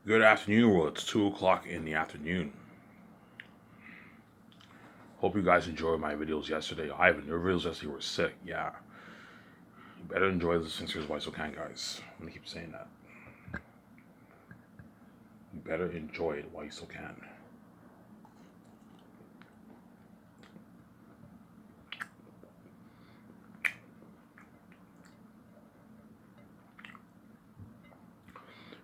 Good afternoon, world. It's 2 o'clock in the afternoon. Hope you guys enjoyed my videos yesterday. Ivan, your videos yesterday were sick. Yeah. You better enjoy the Sincere While You Can, guys. I'm going to keep saying that. You better enjoy it while you still can.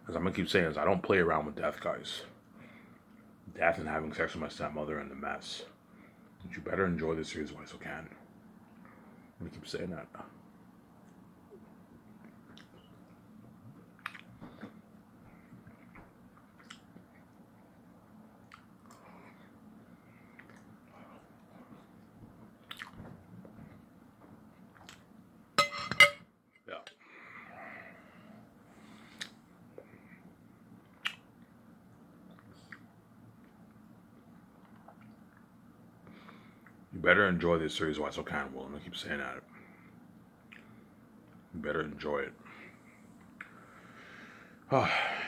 As I'm going to keep saying is I don't play around with death, guys. Death and having sex with my stepmother and the mess. But you better enjoy this series while you still can. I'm going to keep saying that. Yeah. You better enjoy this series while you still can, Will. I'm going to keep saying that. You better enjoy it.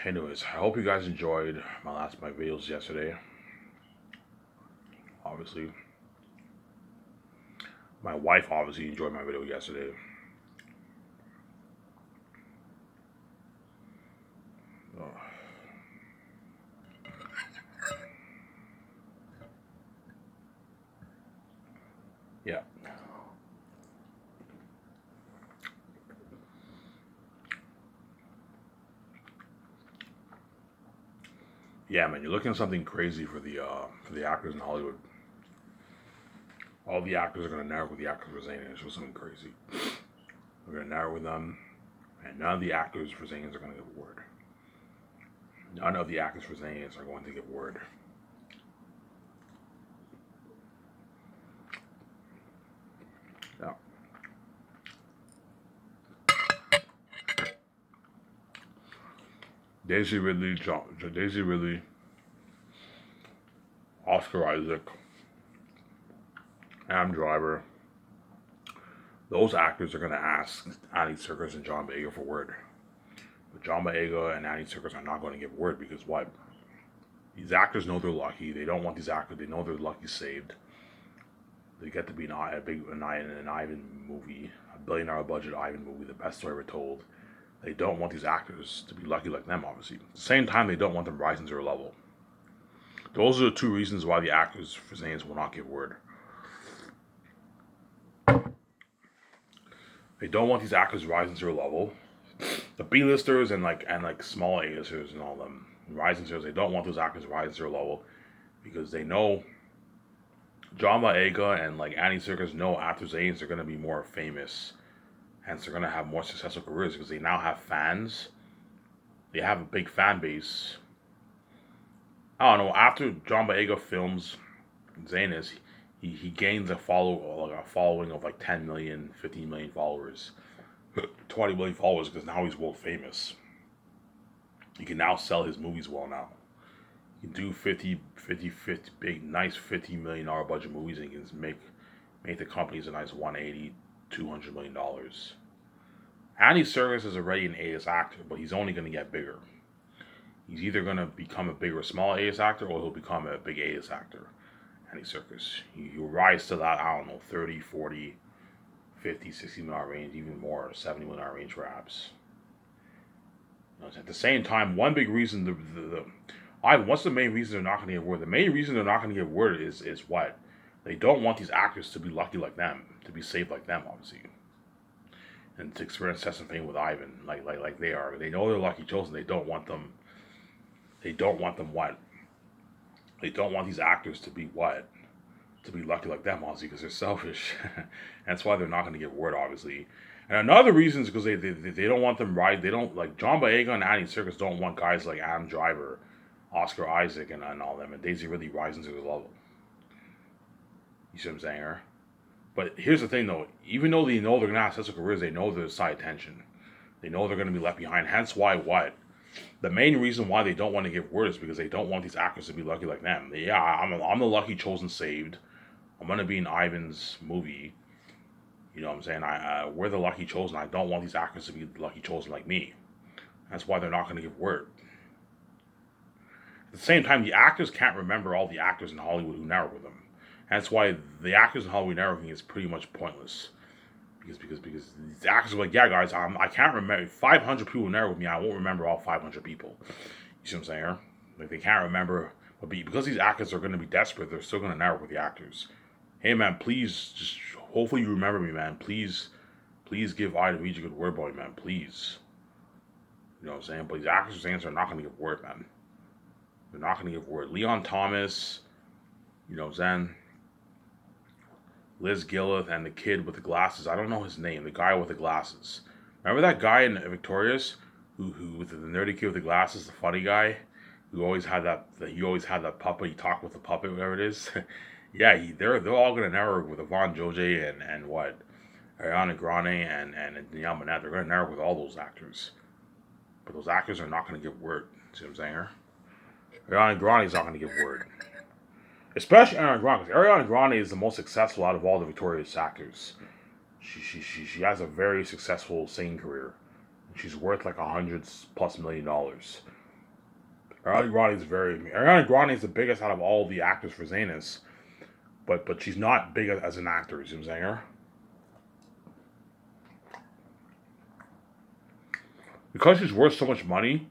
Anyways, I hope you guys enjoyed my videos yesterday. Obviously, my wife obviously enjoyed my video yesterday. Oh, yeah, yeah, man. You're looking at something crazy for the actors in Hollywood. All the actors are gonna narrow with the actors for Zayn. It's just something crazy. They're gonna narrow with them, and none of the actors for Zayn are gonna give word. None of the actors for Zayn are going to give word. Yeah. Daisy Ridley, Oscar Isaac, Adam Driver. Those actors are gonna ask Andy Serkis and John Boyega for word. But John Boyega and Andy Serkis are not going to give word because what? These actors know they're lucky. They don't want these actors. They know they're lucky saved. They get to be an Ivan movie, $1 billion budget Ivan movie, the best story ever told. They don't want these actors to be lucky like them, obviously. At the same time, they don't want them rising to their level. Those are the two reasons why the actors for Zanes will not give word. They don't want these actors rising to their level. The B-listers and small A-listers and all them rising stars, they don't want those actors rising to their level because they know John Boyega and Andy Serkis know after Zanes they're gonna be more famous, hence they're gonna have more successful careers because they now have fans. They have a big fan base. I don't know. After John Boyega films Zanis, he gains a following of 10 million, 15 million followers, 20 million followers because now he's world famous. He can now sell his movies well now. He can do 50 big, nice $50 million budget movies and he can make the companies a nice 180, $200 million. Andy Serkis is already an A-list actor, but he's only going to get bigger. He's either going to become a bigger small A-list actor or he'll become a big A-list actor. Andy Serkis. He'll rise to that, I don't know, 30, 40, 50, $60 million range, even more, $70 million range perhaps. At the same time, one big reason what's the main reason they're not going to get word? The main reason they're not going to get word is what? They don't want these actors to be lucky like them, to be saved like them, obviously, and to experience test and fame with Ivan, like they are. They know they're lucky chosen. They don't want them. They don't want them what? They don't want these actors to be what? To be lucky like them, obviously, because they're selfish. That's why they're not going to get word, obviously. And another reason is because they don't want them right. They don't like John Boyega and Andy Serkis don't want guys like Adam Driver, Oscar Isaac, and all them, and Daisy really rising to the level. You see what I'm saying, her? But here's the thing, though. Even though they know they're gonna have successful careers, they know there's side attention. They know they're gonna be left behind. Hence, why what? The main reason why they don't want to give word is because they don't want these actors to be lucky like them. Yeah, I'm the lucky chosen saved. I'm gonna be in Ivan's movie. You know what I'm saying? We're the lucky chosen. I don't want these actors to be lucky chosen like me. That's why they're not gonna give word. At the same time, the actors can't remember all the actors in Hollywood who network with them. That's why the actors in Hollywood networking is pretty much pointless. Because these actors are like, yeah, guys, I can't remember 500 people network with me. I won't remember all 500 people. You see what I'm saying? Here? Like they can't remember, but because these actors are going to be desperate, they're still going to network with the actors. Hey man, please, just hopefully you remember me, man. Please give Ida Beach a good word, boy, man. Please. You know what I'm saying? But these actors and singers are not going to give word, man. They're not going to give word. Leon Thomas, you know what I'm saying? Liz Gillett and the kid with the glasses. I don't know his name. The guy with the glasses. Remember that guy in Victorious, who with the nerdy kid with the glasses, the funny guy, who always had that puppet. He talked with the puppet, whatever it is. Yeah, they're all gonna network with Yvonne Joje and what Ariana Grande and Danielle Minette. They're gonna network with all those actors, but those actors are not gonna give word. See what I'm saying? Ariana Grande is not gonna give word. Especially Ariana Grande, because Ariana Grande is the most successful out of all the Victorious actors. She has a very successful singing career. She's worth like $100+ million. Ariana Grande is the biggest out of all the actors for Zanus, but she's not big as an actor. You see what I'm saying? Because she's worth so much money,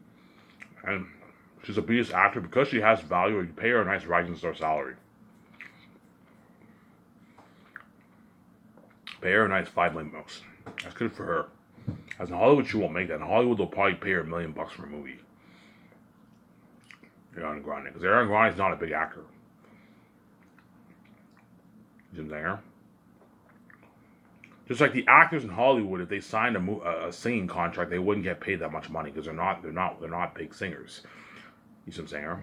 and she's a biggest actor, because she has value, you pay her a nice rising star salary. Pay her a nice $5 million. That's good for her. As in Hollywood, she won't make that. In Hollywood, they'll probably pay her $1 million for a movie. Ariana Grande, because Ariana Grande is not a big actor. You know what I'm saying? Just like the actors in Hollywood, if they signed a singing contract, they wouldn't get paid that much money because they're not big singers. You see what I'm saying?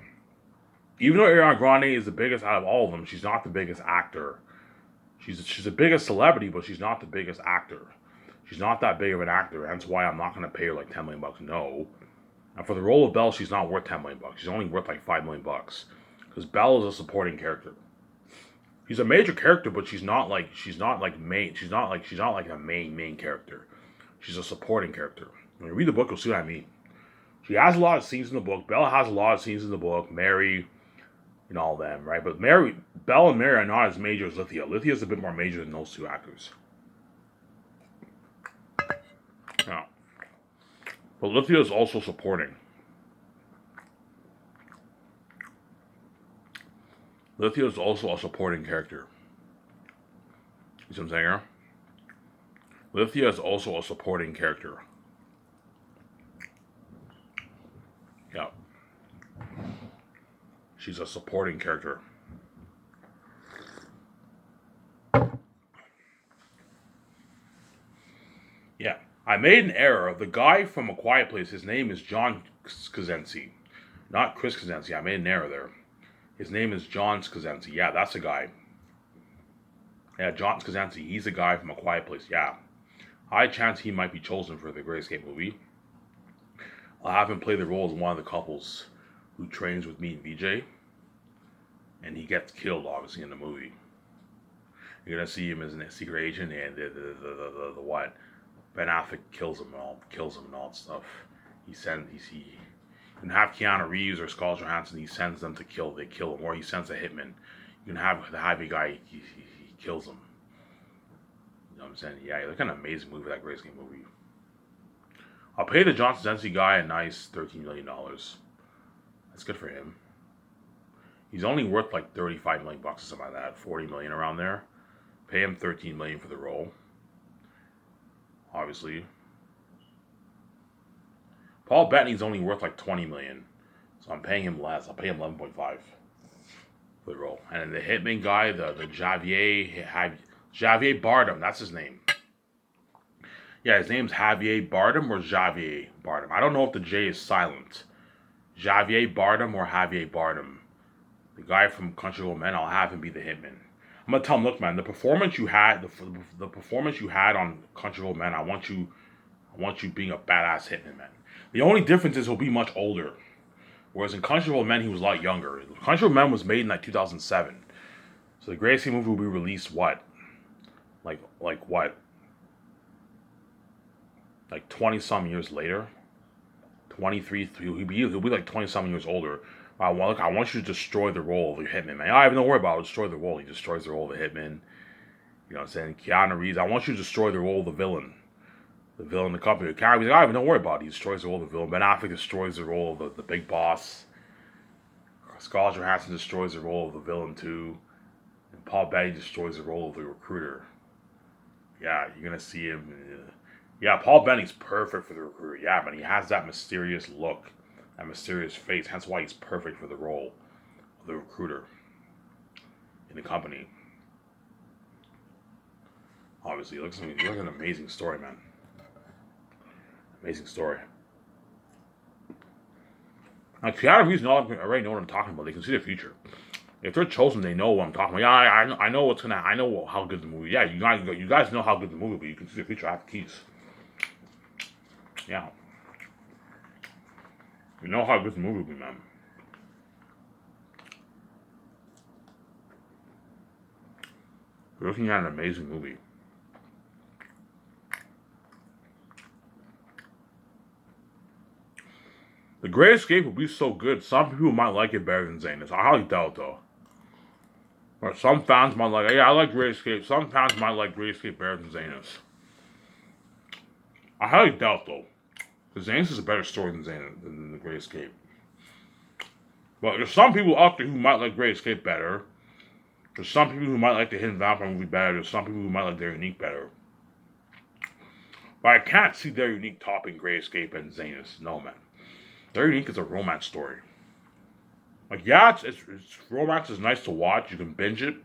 Even though Ariana Grande is the biggest out of all of them, she's not the biggest actor. She's the biggest celebrity, but she's not the biggest actor. She's not that big of an actor. That's why I'm not going to pay her like $10 million. No. And for the role of Belle, she's not worth $10 million. She's only worth like $5 million. Because Belle is a supporting character. She's a major character, but she's not like main. She's not like a main character. She's a supporting character. When you read the book, you'll see what I mean. She has a lot of scenes in the book. Belle has a lot of scenes in the book. Mary, and all them, right? But Belle and Mary are not as major as Lithia. Lithia is a bit more major than those two actors. Yeah. But Lithia is also supporting. Lithia is also a supporting character. You see what I'm saying here? Lithia is also a supporting character. Yeah. She's a supporting character. Yeah. I made an error. The guy from A Quiet Place, his name is John Krasinski. Not Chris Krasinski. I made an error there. His name is John Krasinski. Yeah, that's the guy. Yeah, John Krasinski. He's the guy from A Quiet Place. Yeah. High chance he might be chosen for the Great Escape movie. I'll have him play the role as one of the couples who trains with me and VJ. And he gets killed, obviously, in the movie. You're going to see him as a secret agent, and the what? Ben Affleck kills him and all that stuff. You can have Keanu Reeves or Scarlett Johansson. He sends them to kill. They kill him, or he sends a hitman. You can have the Javi guy. He kills him. You know what I'm saying? Yeah, like an amazing movie. That Great Escape movie. I'll pay the John Krasinski guy a nice $13 million. That's good for him. He's only worth like $35 million or something like that. $40 million around there. Pay him $13 million for the role. Obviously. Paul Bettany's only worth like $20 million. So I'm paying him less. I'll pay him 11.5 for the role. And then the hitman guy, the Javier Bardem, that's his name. Yeah, his name's Javier Bardem or Javier Bardem. I don't know if the J is silent. Javier Bardem or Javier Bardem. The guy from Country Road Men, I'll have him be the hitman. I'm gonna tell him, look, man, the performance you had on Country Road Men, I want you being a badass hitman, man. The only difference is he'll be much older. Whereas in Country Road Men, he was a lot younger. Country Road Men was made in like 2007. So the Great Escape movie will be released what? Like what? Like 20 some years later? 23, he'll be like 20 some years older. I want you to destroy the role of the hitman, man. I don't worry about it. Destroy the role. He destroys the role of the hitman. You know what I'm saying? Keanu Reeves, I want you to destroy the role of the villain. The villain in the company. Keanu Reeves, don't worry about it. He destroys the role of the villain. Ben Affleck destroys the role of the big boss. Scarlett Johansson destroys the role of the villain too. And Paul Bettany destroys the role of the recruiter. Yeah, you're gonna see him. Yeah, Paul Bettany's perfect for the recruiter. Yeah, man, he has that mysterious look, that mysterious face. Hence why he's perfect for the role of the recruiter in the company. Obviously, it looks like an amazing story, man. Amazing story. Now, Keanu Reeves already know what I'm talking about. They can see the future. If they're chosen, they know what I'm talking about. Yeah, I know what's gonna. I know how good the movie. Yeah, you guys know how good the movie will be. You can see the future. I have the keys. Yeah. You know how good the movie will be, man. We're looking at an amazing movie. The Great Escape will be so good, some people might like it better than Zanus. I highly doubt, though. But some fans might like, yeah, I like Great Escape. Some fans might like Great Escape better than Zanus. I highly doubt, though. Because Zanus is a better story than the Great Escape. But there's some people out there who might like Great Escape better. There's some people who might like the Hidden Vampire movie better. There's some people who might like Their Unique better. But I can't see Their Unique topping Great Escape and Zanus. No, man. Their Unique is a romance story. Like, yeah, it's romance is nice to watch. You can binge it.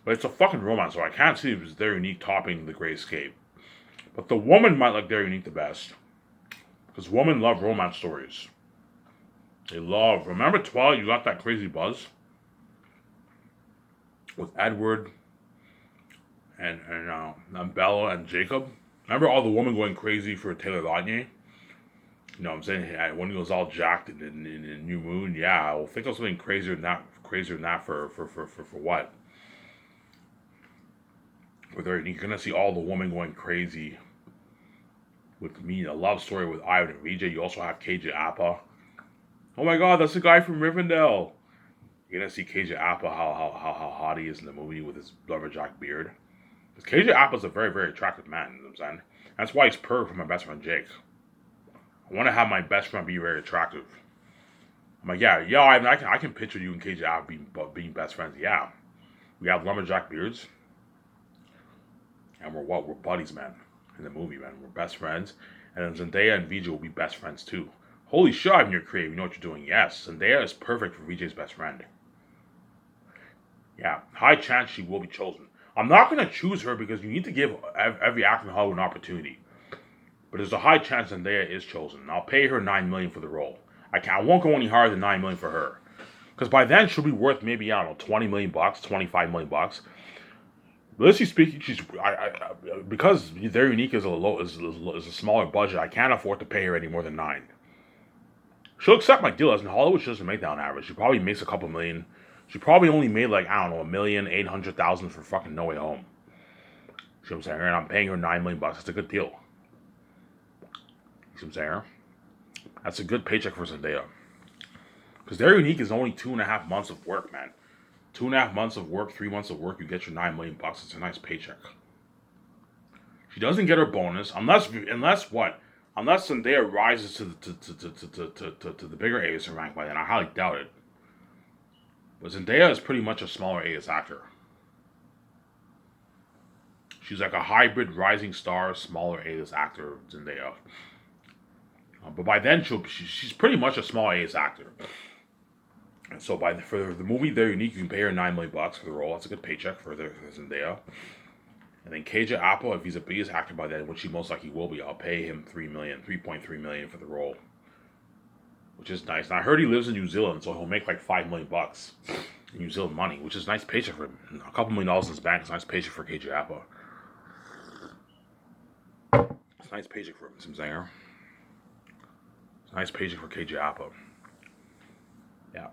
But it's a fucking romance, so I can't see if it's Their Unique topping The Great Escape. But the woman might like Their Unique the best. Because women love romance stories. They love... Remember Twilight? You got that crazy buzz? With Edward and Bella and Jacob. Remember all the women going crazy for Taylor Lautner? You know what I'm saying? When he was all jacked in New Moon, yeah, well, think of something crazier than that for what? You're gonna see all the women going crazy with me, a love story with Ivan and Vijay. You also have KJ Apa. Oh my god, that's the guy from Rivendell. You're gonna see KJ Apa, how hot he is in the movie with his lumberjack beard. Because KJ Apa's a very, very attractive man, you know what I'm saying? That's why he's perfect for my best friend Jake. I want to have my best friend be very attractive. I'm like, yeah, I can picture you and KJ Apa being best friends. Yeah, we have lumberjack beards, and we're buddies, man. In the movie, man, we're best friends. And then Zendaya and Vijay will be best friends too. Holy shit, Ivan, you're creative. You know what you're doing. Yes, Zendaya is perfect for Vijay's best friend. Yeah, high chance she will be chosen. I'm not gonna choose her because you need to give every actor in Hollywood an opportunity. But there's a high chance Zendaya is chosen. I'll pay her $9 million for the role. I won't go any higher than $9 million for her, because by then she'll be worth maybe, I don't know, $20 million, $25 million. Realistically speaking, because Their Unique is a smaller budget. I can't afford to pay her any more than $9 million. She'll accept my deal. As in Hollywood, she doesn't make that on average. She probably makes a couple million. She probably only made like, I don't know, $1,800,000 for fucking No Way Home. See what I'm saying? And I'm paying her $9 million. That's a good deal. See what I'm saying? That's a good paycheck for Zendaya. Because Their Unique is only 2.5 months of work, man. 2.5 months of work, 3 months of work, you get your $9 million. It's a nice paycheck. She doesn't get her bonus unless what? Unless Zendaya rises to the bigger A-list rank by then. I highly doubt it. But Zendaya is pretty much a smaller A-list actor. She's like a hybrid rising star, smaller A-list actor, Zendaya. But by then, she's pretty much a small A-list actor. And so for the movie Their Unique, you can pay her $9 million for the role. That's a good paycheck for Zendaya. And then KJ Apa, if he's a biggest actor by then, which he most likely will be, I'll pay him $3.3 million for the role, which is nice. And I heard he lives in New Zealand, so he'll make like $5 million in New Zealand money, which is a nice paycheck for him. And a couple $1 million in his bank is a nice paycheck for KJ Apa. It's a nice paycheck for him, Sim Zanger. Nice paycheck for KJ Apa. Yeah.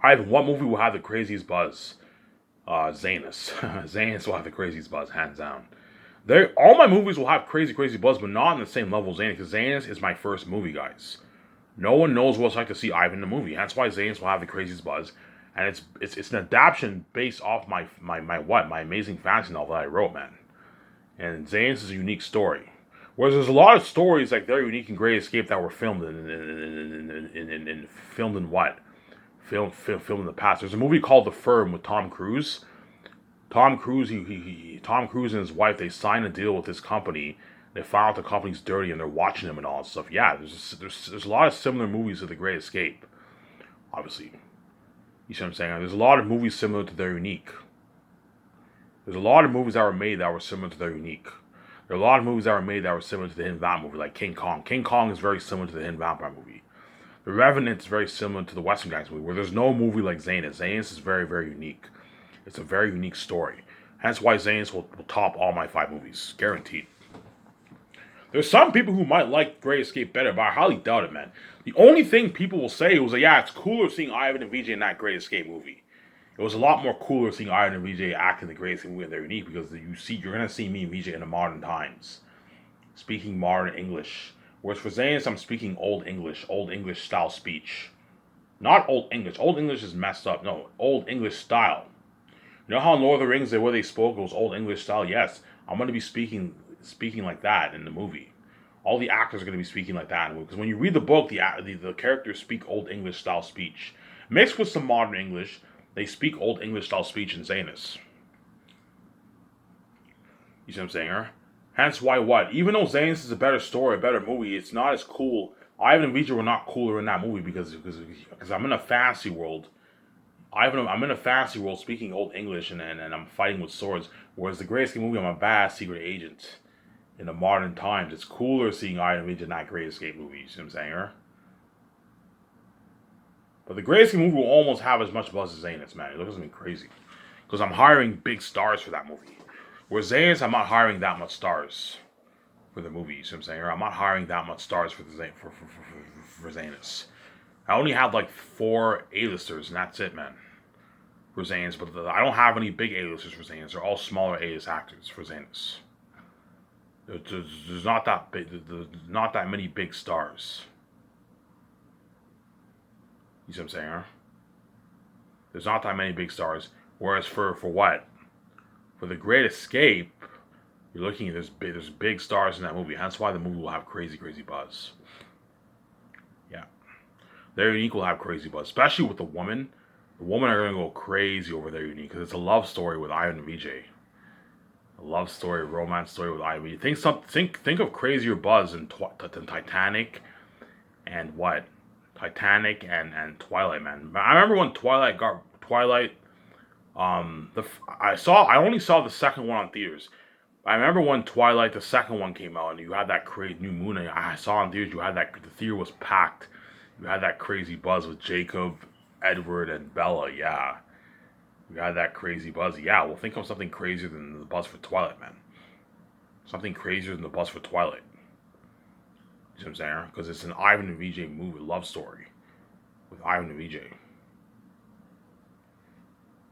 Ivan, what movie will have the craziest buzz? Zanus. Zanus will have the craziest buzz, hands down. All my movies will have crazy buzz, but not on the same level as Zanus, because Zanus is my first movie, guys. No one knows what it's like to see Ivan in the movie. That's why Zane's will have the craziest buzz, and it's an adaptation based off my amazing fantasy novel that I wrote, man. And Zane's is a unique story. Whereas there's a lot of stories like they're unique and Great Escape that were filmed in filmed in what filmed in the past. There's a movie called The Firm with Tom Cruise. Tom Cruise and his wife, they sign a deal with this company. They find out the company's dirty and they're watching them and all that stuff. Yeah, there's a lot of similar movies to The Great Escape. Obviously, you see what I'm saying? There's a lot of movies similar to They're Unique. There's a lot of movies that were made that were similar to They're Unique. There are a lot of movies that were made that were similar to the Hidden Vampire movie, like King Kong. King Kong is very similar to the Hidden Vampire movie. The Revenant is very similar to the Western Gangs movie, where there's no movie like Zanus. Zanus is very, very unique. It's a very unique story. Hence why Zanus will top all my 5 movies. Guaranteed. There's some people who might like Great Escape better, but I highly doubt it, man. The only thing people will say was like, yeah, it's cooler seeing Ivan and VJ in that Great Escape movie. It was a lot more cooler seeing Ivan and VJ act in the Great Escape movie and They're Unique because you're gonna see me and VJ in the modern times. Speaking modern English. Whereas for Zanus, I'm speaking old English style speech. Not old English. Old English is messed up. No, old English style. You know how in Lord of the Rings, the way they spoke, it was old English style? Yes, I'm going to be speaking like that in the movie. All the actors are going to be speaking like that in the movie. Because when you read the book, the characters speak old English style speech. Mixed with some modern English, they speak old English style speech in Zanus. You see what I'm saying, huh? Hence why what? Even though Zanus is a better story, a better movie, it's not as cool. Ivan and Vijay were not cooler in that movie because I'm in a fantasy world. I'm in a fantasy world speaking old English and I'm fighting with swords. Whereas the Great Escape movie, I'm a bad secret agent. In the modern times, it's cooler seeing Ivan and Vijay in that Great Escape movie. You see what I'm saying, huh? But the Great Escape movie will almost have as much buzz as Zanus, man. It looks something crazy. Because I'm hiring big stars for that movie. Whereas Zanus, I'm not hiring that much stars for the movie. You see what I'm saying? Or I'm not hiring that much stars for Zanus. I only had like 4 A-listers, and that's it, man. For Zanus, but I don't have any big A-listers for Zanus. They're all smaller A-list actors for Zanus. There's not that big. There's not that many big stars. You see what I'm saying, huh? There's not that many big stars. Whereas for what? For The Great Escape, you're looking at there's big stars in that movie. That's why the movie will have crazy buzz. Yeah. They're Unique will have crazy buzz. Especially with the woman. The women are going to go crazy over They're Unique. Because it's a love story with Ivan and VJ. A love story, a romance story with Ivan. Think of crazier buzz than Titanic and what? Titanic and Twilight, man. I remember when Twilight I only saw the second one on theaters. I remember when Twilight, the second one came out, and you had that crazy new moon. And I saw in theaters. The theater was packed. You had that crazy buzz with Jacob, Edward, and Bella. Yeah, you had that crazy buzz. Yeah, well, think of something crazier than the buzz for Twilight, man. Something crazier than the buzz for Twilight. You know what I'm saying? Because it's an Ivan and VJ movie, love story with Ivan and VJ.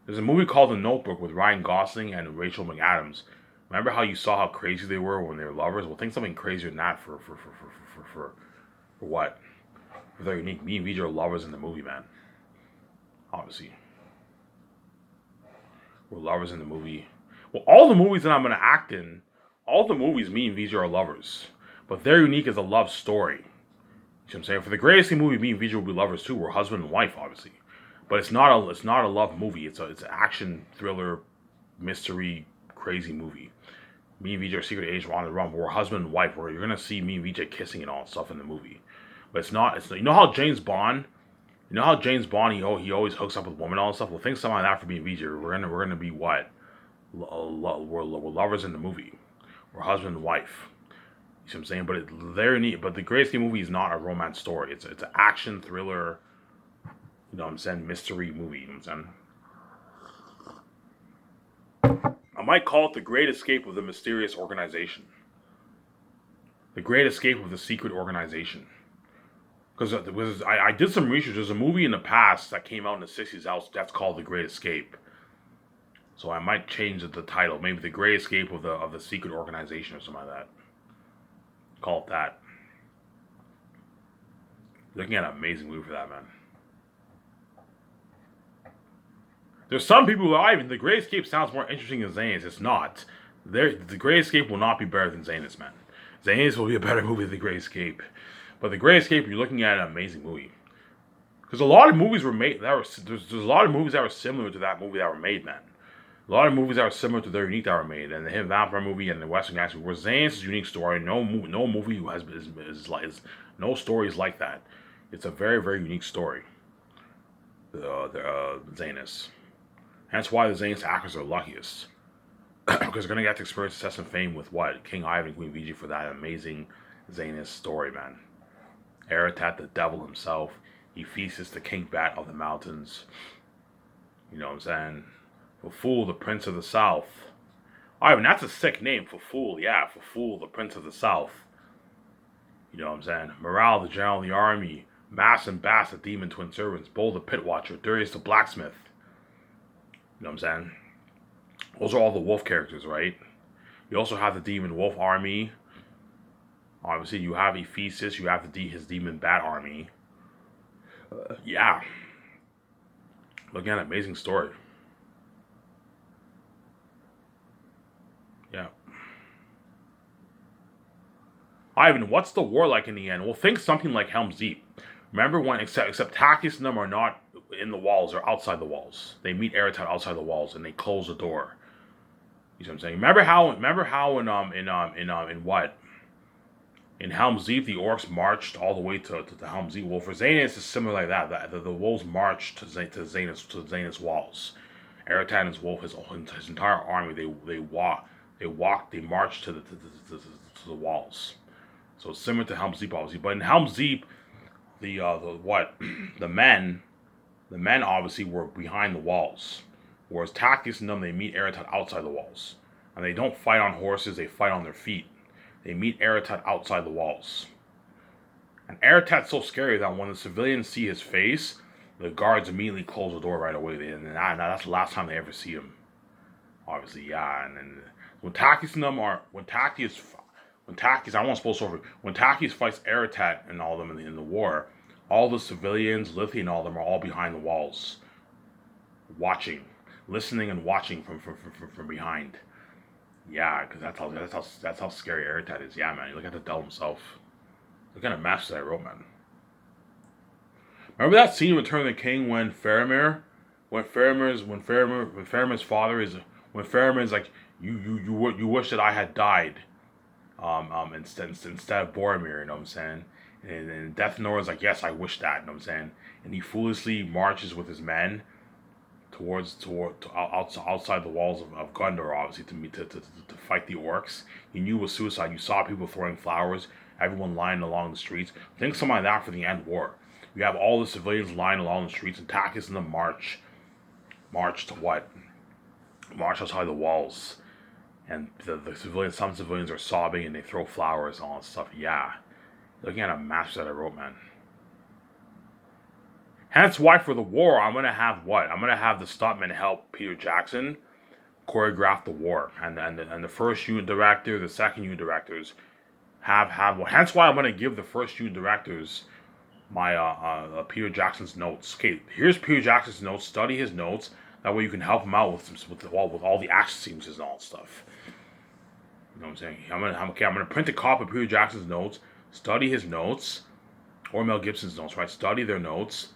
There's a movie called The Notebook with Ryan Gosling and Rachel McAdams. Remember how you saw how crazy they were when they were lovers? Well, think something crazier than that for what? For They're Unique. Me and VJ are lovers in the movie, man. Obviously. We're lovers in the movie. Well, all the movies that I'm going to act in, all the movies me and VJ are lovers. But They're Unique is a love story. You know what I'm saying? For the Great Escape movie, me and VJ will be lovers too. We're husband and wife, obviously. But it's not a love movie. It's an action, thriller, mystery, crazy movie. Me and VJ are secret agents on the run. We're husband and wife. Where you're gonna see me and VJ kissing and all that stuff in the movie. But it's not. You know how James Bond. He always hooks up with women and all that stuff. Well, think something like that for me and VJ. We're gonna be what? We're lovers in the movie. We're husband and wife. You see what I'm saying? But the Great Escape movie is not a romance story. It's an action thriller. You know what I'm saying? Mystery movie. You know what I'm saying? I might call it The Great Escape of the Mysterious Organization. The Great Escape of the Secret Organization. Because I did some research. There's a movie in the past that came out in the 60s that's called The Great Escape. So I might change the title. Maybe The Great Escape of the Secret Organization or something like that. Call it that. Looking at an amazing movie for that, man. There's some people who are even The Great Escape sounds more interesting than Zanus. It's not. The Great Escape will not be better than Zanus, man. Zanus will be a better movie than The Great Escape. But The Great Escape, you're looking at an amazing movie. Because a lot of movies were made that were there's a lot of movies that were similar to that movie that were made, man. A lot of movies that were similar to their unique that were made, and the Hidden Vampire movie and the Western Gangster, where Zanus' unique story, no movie is no story is like that. It's a very very unique story. The Zanus. Hence why the Zanus actors are luckiest. Because they're gonna get to experience success and fame with what? King Ivan and Queen Vijay for that amazing Zanus story, man. Aratat, the devil himself, he feasts the king bat of the mountains. You know what I'm saying? Faful, the prince of the south. Ivan, that's a sick name, Faful. Yeah, Faful, the prince of the south. You know what I'm saying? Morale, the general of the army. Mass and Bass, the demon twin servants. Bull, the pit watcher. Darius, the blacksmith. You know what I'm saying? Those are all the wolf characters, right? You also have the demon wolf army. Obviously, you have Ephesus. You have his demon bat army. Yeah. Looking at an amazing story. Yeah. Ivan, what's the war like in the end? Well, think something like Helm's Deep. Remember when, except Takis and them are not in the walls or outside the walls. They meet Aratat outside the walls and they close the door. You know what I'm saying? Remember how in what? In Helm's Deep, the orcs marched all the way to Helm's Deep. Well, for Zanus, it's similar like that. The wolves marched to Zanus walls. Aratat and his wolf, his entire army, they marched to the walls. So it's similar to Helm's Deep, obviously. But in Helm's Deep, the the men obviously were behind the walls, whereas Takis and them, they meet Aratat outside the walls, and they don't fight on horses; they fight on their feet. They meet Aratat outside the walls, and Aratat's so scary that when the civilians see his face, the guards immediately close the door right away. And that's the last time they ever see him. Obviously, yeah. And then when Takis and them are when Takis I won't spoil over. When Takis fights Aratat and all of them in the war, all the civilians, Lithia and all of them are all behind the walls, watching, listening and watching from behind. Yeah, because that's how scary Aratat is. Yeah, man. You look at the devil himself. Look at the maps that I wrote, man. Remember that scene in Return of the King when Faramir Faramir's father is when Faramir is like you wish that I had died. Instead of Boromir, you know what I'm saying? And Death Nor is like, yes, I wish that, you know what I'm saying? And he foolishly marches with his men outside the walls of Gondor, obviously, to fight the orcs. He knew it was suicide. You saw people throwing flowers, everyone lying along the streets. Think something like that for the end war. You have all the civilians lying along the streets, and Takis and them march to what? March outside the walls. And some civilians are sobbing and they throw flowers and all that stuff. Yeah. Looking at a map that I wrote, man. Hence why for the war, I'm going to have what? I'm going to have the stuntmen help Peter Jackson choreograph the war. And the first unit director, the second unit directors have what? Hence why I'm going to give the first unit directors my Peter Jackson's notes. Okay, here's Peter Jackson's notes. Study his notes. That way you can help him out with all the action sequences and all that stuff. You know what I'm saying? I'm gonna print a copy of Peter Jackson's notes, study his notes, or Mel Gibson's notes, right? Study their notes,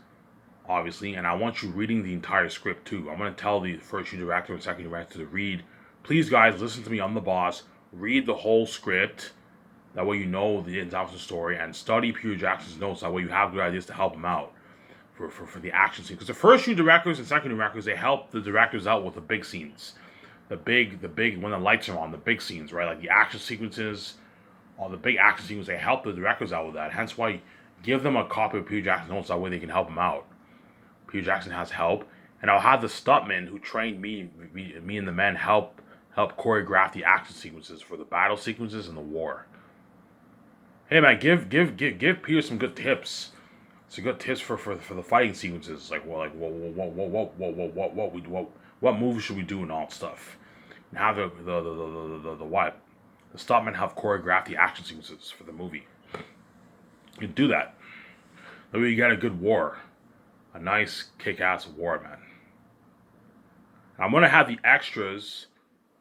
obviously, and I want you reading the entire script too. I'm gonna tell the first unit director and second unit director to read. Please, guys, listen to me. I'm the boss. Read the whole script. That way you know the ins and outs of the story, and study Peter Jackson's notes. That way you have good ideas to help him out for the action scene. Because the first unit directors and second unit directors, they help the directors out with the big scenes. The big when the lights are on, the big scenes, right? Like the action sequences, all the big action sequences, they help the directors out with that. Hence why give them a copy of Peter Jackson's notes, that way they can help them out. Peter Jackson has help. And I'll have the stuntmen who trained me and the men help choreograph the action sequences for the battle sequences and the war. Hey man, give Peter some good tips. Some good tips for the fighting sequences. Like what moves should we do and all that stuff. And have the stuntmen have choreographed the action sequences for the movie. You do that. That way you get a good war. A nice kick-ass war, man. I'm going to have the extras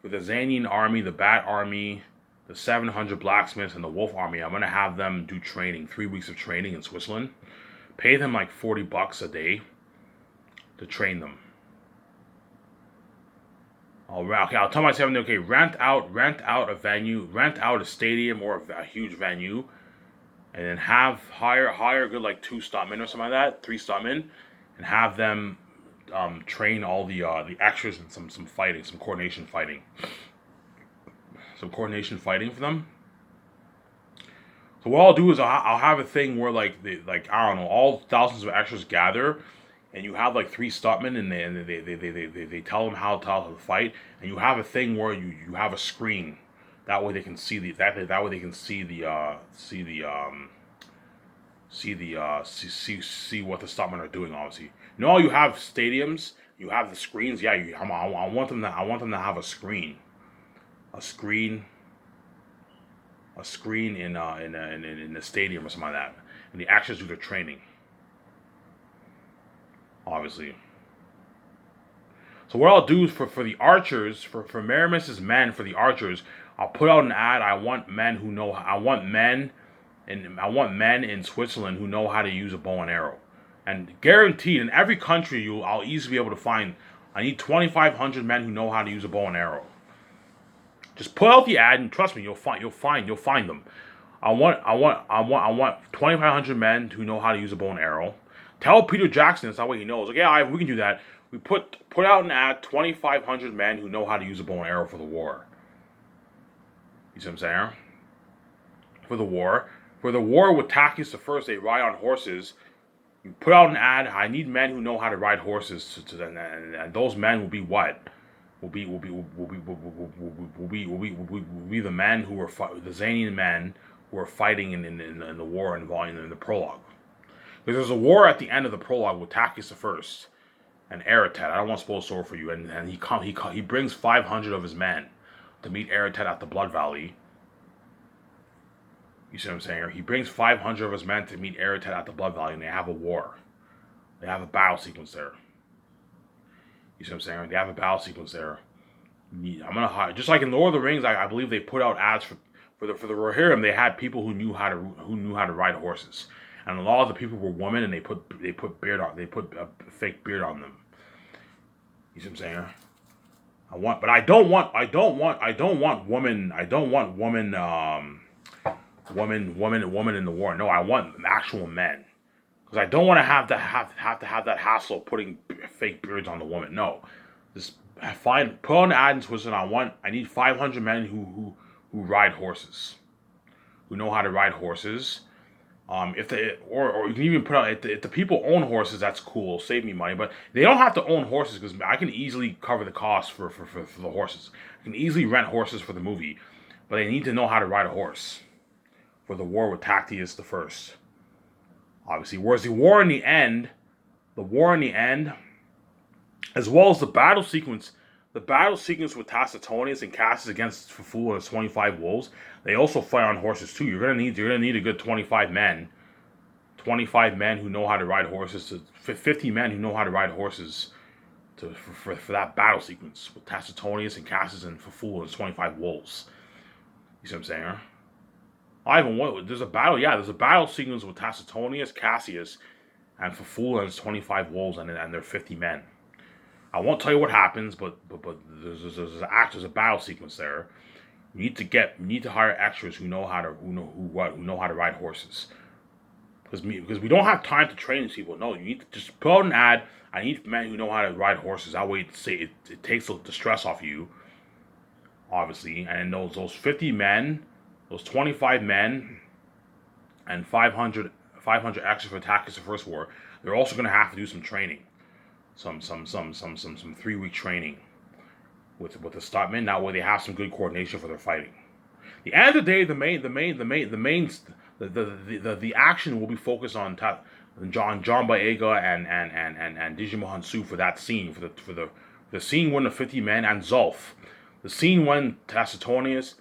for the Xanian army, the Bat army, the 700 blacksmiths, and the Wolf army. I'm going to have them do training, 3 weeks of training in Switzerland. Pay them like $40 a day to train them. Okay, I'll tell myself, okay, rent out a venue, rent out a stadium or a huge venue, and then hire good like 2 stuntmen or something like that, 3 stuntmen, and have them train all the extras and some fighting, some coordination fighting for them. So what I'll do is I'll have a thing where like I don't know, all thousands of extras gather, and you have like 3 stuntmen, and they tell them how to fight, and you have a thing where you have a screen, that way they can see that way they can see what the stuntmen are doing. Obviously, you know, you have stadiums, you have the screens. Yeah, I want them to have a screen in the stadium or something like that, and the actors do their training, obviously. So what I'll do is for the archers, for Maramis's men, for the archers, I'll put out an ad. I want men in Switzerland who know how to use a bow and arrow, and guaranteed in every country I'll easily be able to find. I need 2,500 men who know how to use a bow and arrow. Just put out the ad, and trust me, you'll find them. I want 2,500 men who know how to use a bow and arrow. Tell Peter Jackson, that's that way he knows. Okay, we can do that. We put out an ad, 2,500 men who know how to use a bow and arrow for the war. You see what I'm saying? For the war with Tactius I, they ride on horses. You put out an ad. I need men who know how to ride horses, and those men will be what? Will be the men who were the Xanian men who are fighting in the war involving in the prologue. Because there's a war at the end of the prologue with Tactius I and Aratet. I don't want to spoil the story for you. And he brings 500 of his men to meet Aratet at the Blood Valley. You see what I'm saying? He brings 500 of his men to meet Aratet at the Blood Valley, and they have a war. They have a battle sequence there. You see what I'm saying? They have a battle sequence there. I'm gonna hire, just like in Lord of the Rings. I believe they put out ads for the Rohirrim. They had people who knew how to ride horses, and a lot of the people were women, and they put a fake beard on them. You see what I'm saying? I don't want women in the war. No, I want actual men. Because I don't want to have that hassle of putting fake beards on the woman. No, just put on the ad in Switzerland. I need 500 men who ride horses, who know how to ride horses. If you can even put out if the people own horses, that's cool. Save me money, but they don't have to own horses because I can easily cover the cost for the horses. I can easily rent horses for the movie, but they need to know how to ride a horse for the war with Tactius I. Obviously, whereas the war in the end, as well as the battle sequence with Tacitonius and Cassius against Faful and his 25 wolves, they also fight on horses too. You're gonna need a good 25 men who know how to ride horses, 50 men who know how to ride horses for that battle sequence with Tacitonius and Cassius and Faful and his 25 wolves. You see what I'm saying? Huh? There's a battle sequence with Tacitonius, Cassius, and Faful and his 25 wolves and their 50 men. I won't tell you what happens, but there's a battle sequence there. You need to hire extras who know how to ride horses. Because we don't have time to train these people. No, you need to just put out an ad. I need men who know how to ride horses. That way, it takes the stress off you, obviously. And those 50 men. Those 25 men and 500 extras for Tactius the First War, they're also going to have to do some training, some 3-week training with the stuntmen. That way they have some good coordination for their fighting. At the end of the day, the action will be focused on John Boyega and Digimon Su for that scene, for the scene when the 50 men and Zulf, the scene when Tacitonius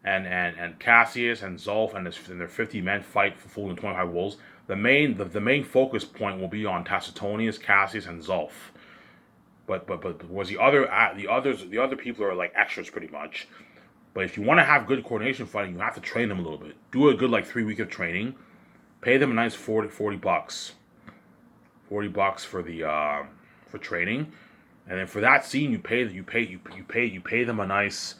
and Cassius and Zulf and their 50 men fight for Faful and 25 wolves. the main focus point will be on Tacitonius, Cassius, and Zulf. But was the other people are like extras pretty much. But if you want to have good coordination fighting, you have to train them a little bit. Do a good like 3 week of training. Pay them a nice 40 bucks. $40 for the for training, and then for that scene you pay them a nice,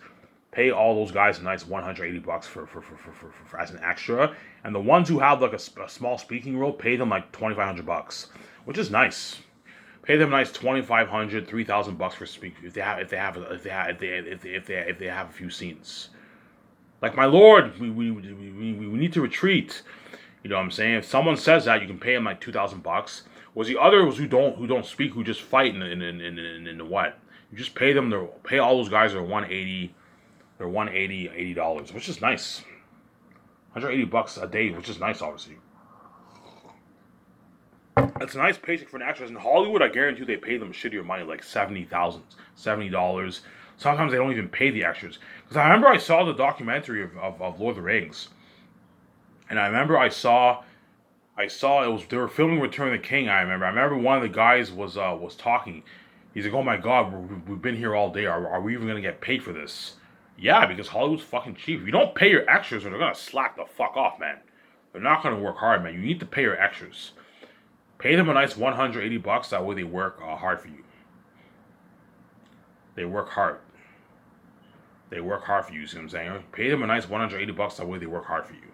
pay all those guys a nice $180 for as an extra, and the ones who have like a small speaking role, pay them like $2,500, which is nice. Pay them a nice $2,500, $3,000 for speak if they have a few scenes. Like, my lord, we need to retreat. You know what I'm saying? If someone says that, you can pay them like $2,000. Was the others who don't speak, who just fight in the what? You just pay them pay all those guys their $80, which is nice. $180 a day, which is nice, obviously. It's a nice paycheck for an actress. In Hollywood, I guarantee they pay them shittier money, like $70. Sometimes they don't even pay the extras. Because I remember I saw the documentary of Lord of the Rings, and I remember I saw they were filming Return of the King. I remember one of the guys was talking. He's like, "Oh my God, we've been here all day. Are we even gonna get paid for this?" Yeah, because Hollywood's fucking cheap. If you don't pay your extras, they're gonna slack the fuck off, man. They're not gonna work hard, man. You need to pay your extras. Pay them a nice $180. That way they work hard for you. They work hard. They work hard for you. See what I'm saying? Pay them a nice $180. That way they work hard for you.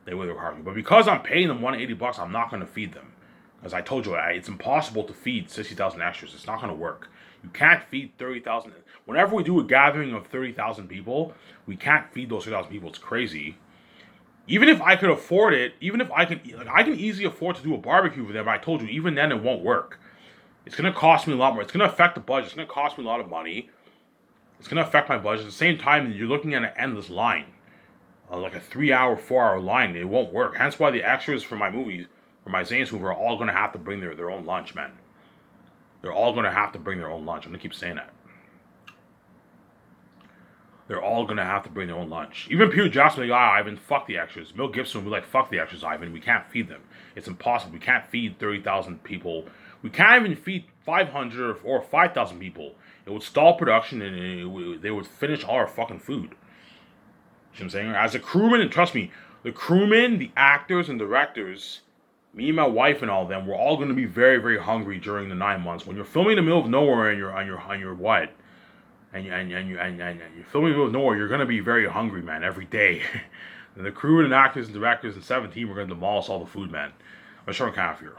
They will work hard for you. But because I'm paying them $180, I'm not going to feed them. As I told you, it's impossible to feed 60,000 extras. It's not going to work. You can't feed 30,000. Whenever we do a gathering of 30,000 people, we can't feed those 30,000 people. It's crazy. Even if I could afford it, I can easily afford to do a barbecue for them. But I told you, even then it won't work. It's going to cost me a lot more. It's going to affect the budget. It's going to cost me a lot of money. It's going to affect my budget. At the same time, you're looking at an endless line. Like a 3-hour, 4-hour line. It won't work. Hence why the extras for my movies, for my Zane's movie, are all going to have to bring their own lunch, man. They're all going to have to bring their own lunch. I'm going to keep saying that. They're all going to have to bring their own lunch. Even Peter Jackson will be like, Ivan, fuck the extras. Mel Gibson will be like, fuck the extras, Ivan. We can't feed them. It's impossible. We can't feed 30,000 people. We can't even feed 500 or 5,000 people. It would stall production, and they would finish all our fucking food. You know what I'm saying? As a crewman, and trust me, the crewmen, the actors, and directors, me and my wife and all of them, we're all going to be very, very hungry during the 9 months. When you're filming in the middle of nowhere and you're on your what? And you're filming in the middle of nowhere, you're going to be very hungry, man, every day. And the crew and actors and directors and 17, we're going to demolish all the food, man. I'm sure I'm kind of here.